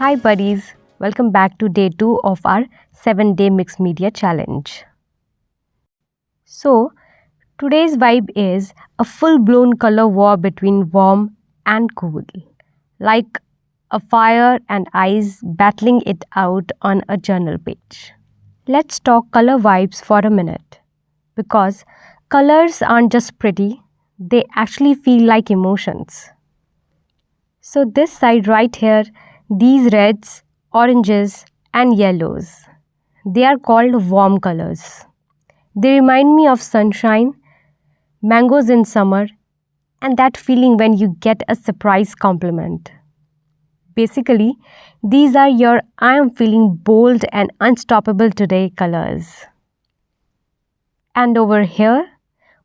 Hi buddies, welcome back to day 2 of our 7-day mixed media challenge. So, today's vibe is a full-blown color war between warm and cool, like a fire and ice battling it out on a journal page. Let's talk color vibes for a minute because colors aren't just pretty, they actually feel like emotions. So, this side right here, these reds, oranges, and yellows, they are called warm colors. They remind me of sunshine, mangoes in summer, and that feeling when you get a surprise compliment. Basically, these are your I am feeling bold and unstoppable today colors. And over here,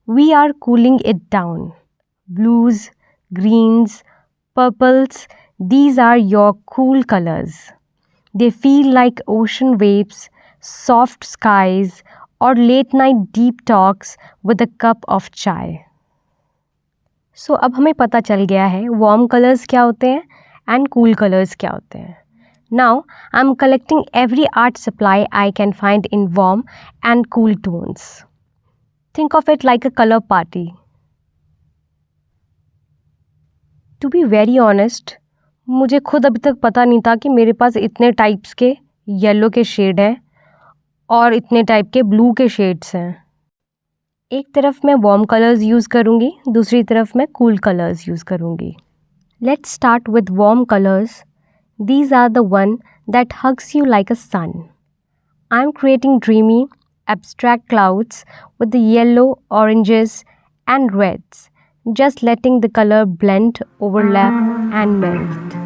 we are cooling it down. Blues, greens, purples, these are your cool colors. They feel like ocean waves, soft skies, or late night deep talks with a cup of chai. So अब हमें पता चल गया है warm colors क्या होते हैं and cool colors क्या होते हैं. Now I'm collecting every art supply I can find in warm and cool tones. Think of it like a color party. To be very honest, मुझे खुद अभी तक पता नहीं था कि मेरे पास इतने टाइप्स के येलो के शेड हैं और इतने टाइप के ब्लू के शेड्स हैं. एक तरफ मैं वार्म कलर्स यूज़ करूँगी, दूसरी तरफ मैं कूल कलर्स यूज़ करूँगी. Let's start with warm colours. These are the one that hugs you like a sun. I'm creating dreamy, abstract clouds with the yellow, oranges, and reds, just letting the color blend, overlap, and melt.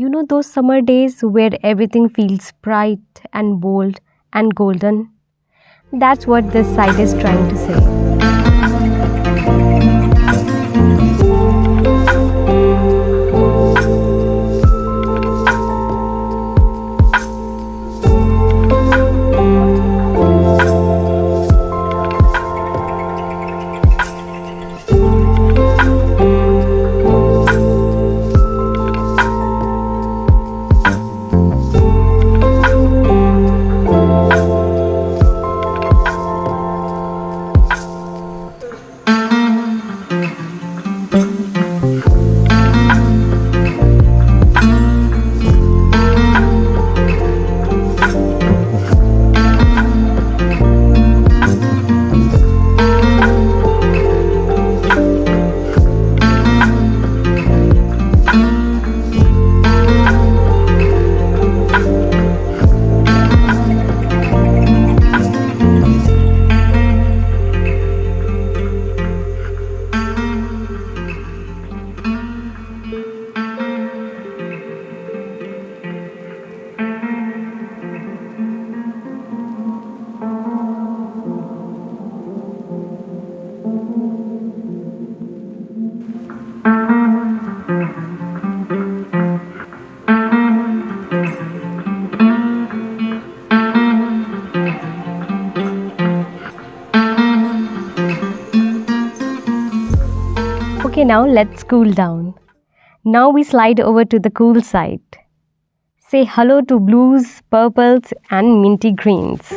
You know those summer days where everything feels bright and bold and golden? That's what this side is trying to say. Okay, now let's cool down. Now we slide over to the cool side. Say hello to blues, purples, and minty greens.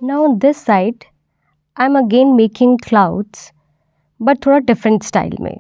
Now this side, I'm again making clouds, but थोड़ा different style में.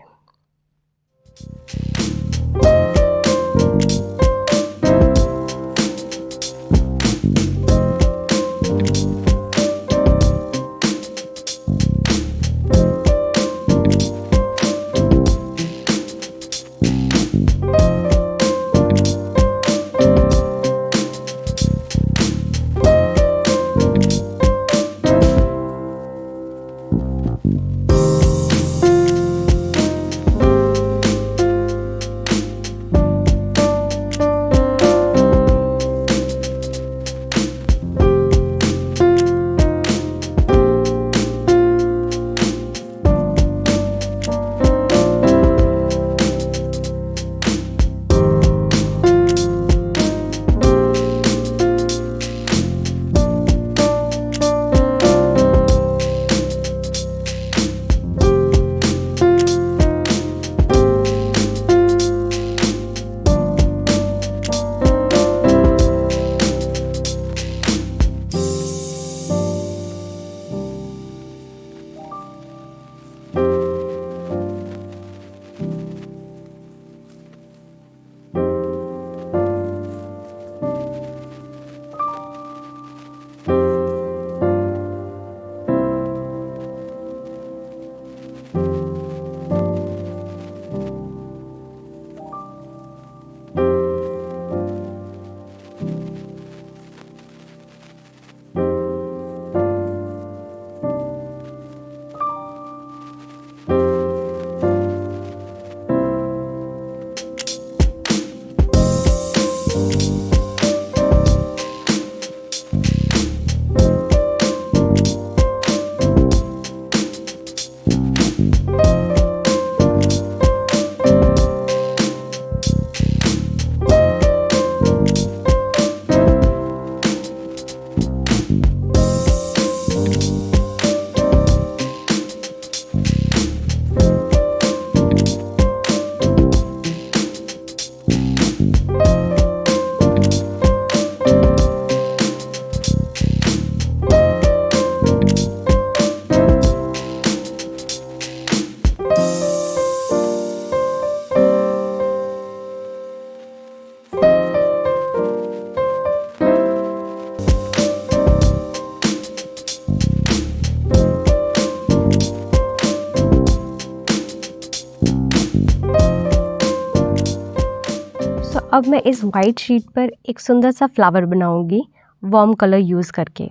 अब मैं इस white sheet पर एक सुंदर सा flower बनाऊंगी वार्म कलर यूज़ करके।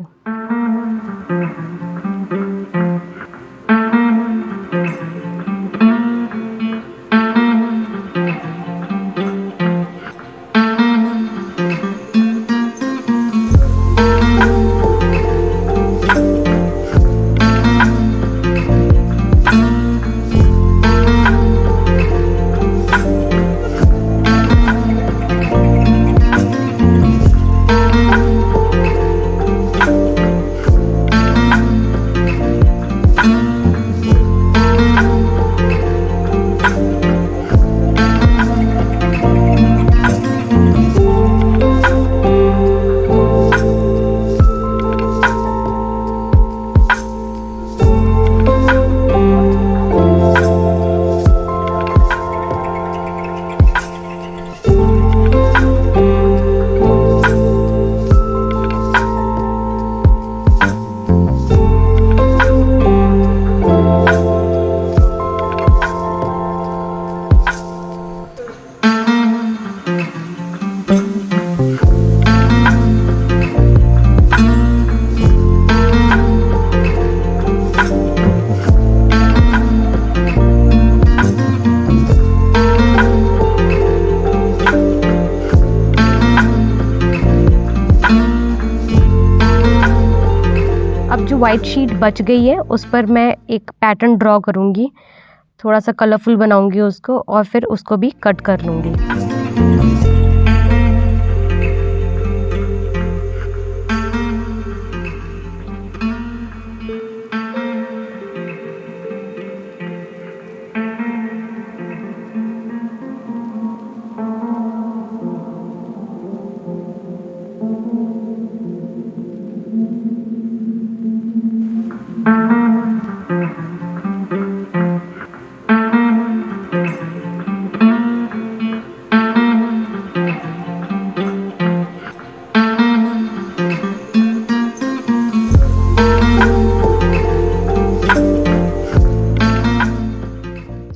अब जो वाइट शीट बच गई है उस पर मैं एक पैटर्न ड्रॉ करूँगी, थोड़ा सा कलरफुल बनाऊँगी उसको और फिर उसको भी कट कर लूँगी।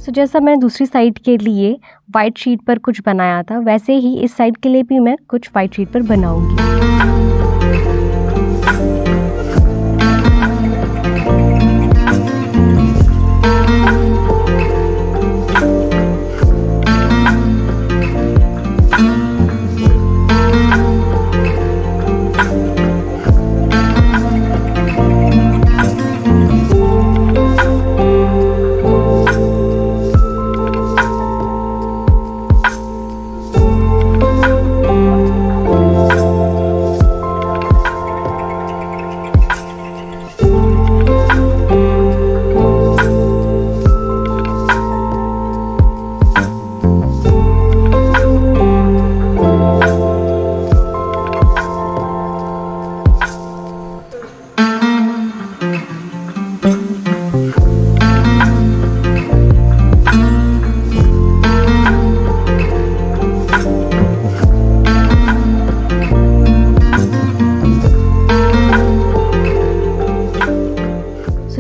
जैसा मैं दूसरी साइड के लिए वाइट शीट पर कुछ बनाया था, वैसे ही इस साइड के लिए भी मैं कुछ वाइट शीट पर बनाऊंगी।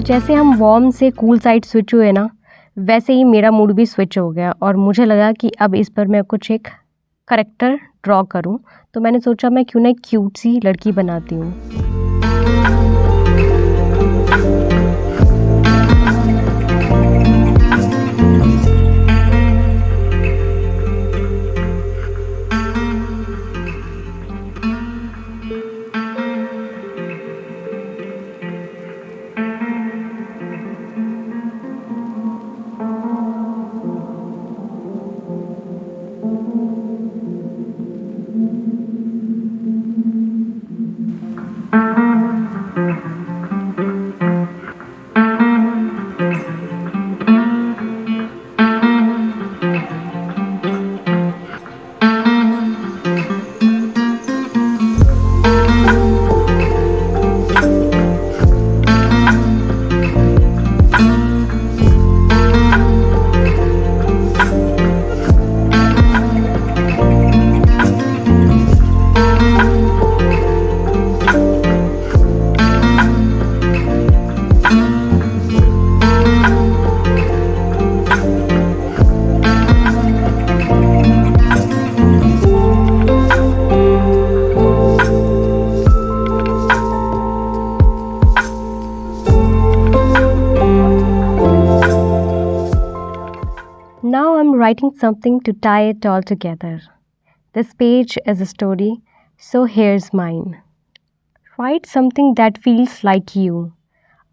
जैसे हम वार्म से कूल साइड स्विच हुए ना, वैसे ही मेरा मूड भी स्विच हो गया और मुझे लगा कि अब इस पर मैं कुछ एक करैक्टर ड्रॉ करूं। तो मैंने सोचा मैं क्यों ना एक क्यूट सी लड़की बनाती हूँ। writing something to tie it all together. This page is a story, so here's mine. Write something that feels like you.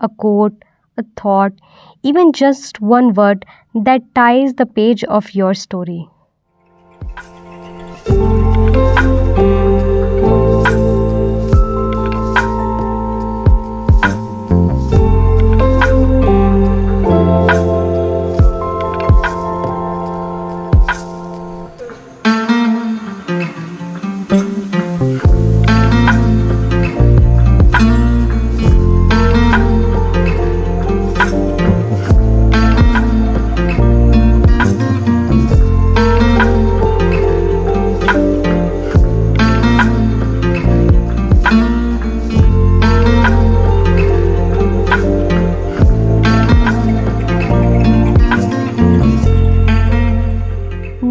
A quote, a thought, even just one word that ties the page of your story.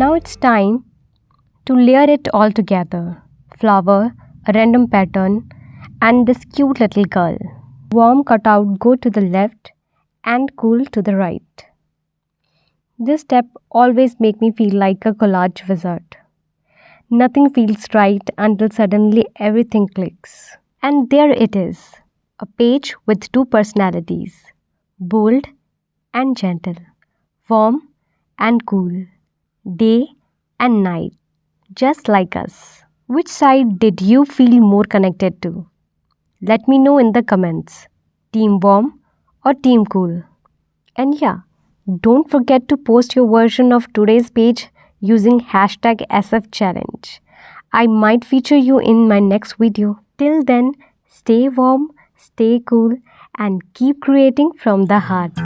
Now it's time to layer it all together. Flower, a random pattern, and this cute little girl. Warm cutout go to the left and cool to the right. This step always make me feel like a collage wizard. Nothing feels right until suddenly everything clicks. And there it is, a page with two personalities, bold and gentle, warm and cool, day and night, just like us. Which side did you feel more connected to? Let me know in the comments. Team warm or team cool? And yeah, don't forget to post your version of today's page using hashtag #SFChallenge. I might feature you in my next video. Till then, stay warm, stay cool, and keep creating from the heart.